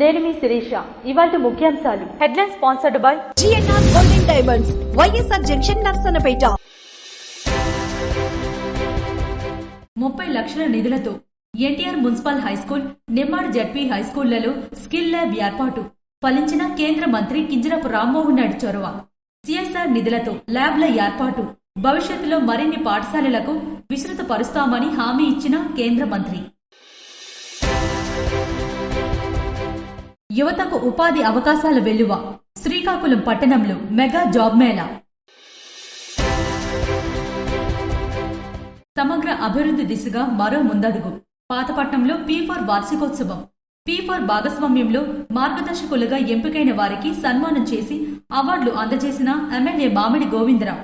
నేను మీ శిరీష. ఇవాల్టి ముఖ్యాంశాలు. Headline sponsored by GNR golden diamonds, YSR junction, Narasannapeta. 30 లక్షల నిధులతో NTR municipal high school, Nimmada ZP హైస్కూళ్లలో స్కిల్ ల్యాబ్ ఏర్పాటు. ఫలించిన కేంద్ర మంత్రి కింజరాపు రామ్మోహన్ నాయుడు చొరవ. సిఎస్ఆర్ నిధులతో ల్యాబ్ల ఏర్పాటు. భవిష్యత్తులో మరిన్ని పాఠశాలలకు విస్తృతపరుస్తామని హామీ ఇచ్చిన కేంద్ర మంత్రి. యువతకు ఉపాధి అవకాశాల వెల్లువ. శ్రీకాకుళం పట్టణంలో మెగా జాబ్ మేళా. సమగ్ర అభివృద్ధి దిశగా మరో ముందడుగు. పాతపట్నంలో P4 వార్షికోత్సవం. P4 భాగస్వామ్యంలో మార్గదర్శకులుగా ఎంపికైన వారికి సన్మానం చేసి అవార్డులు అందజేసిన ఎమ్మెల్యే మామిడి గోవిందరావు.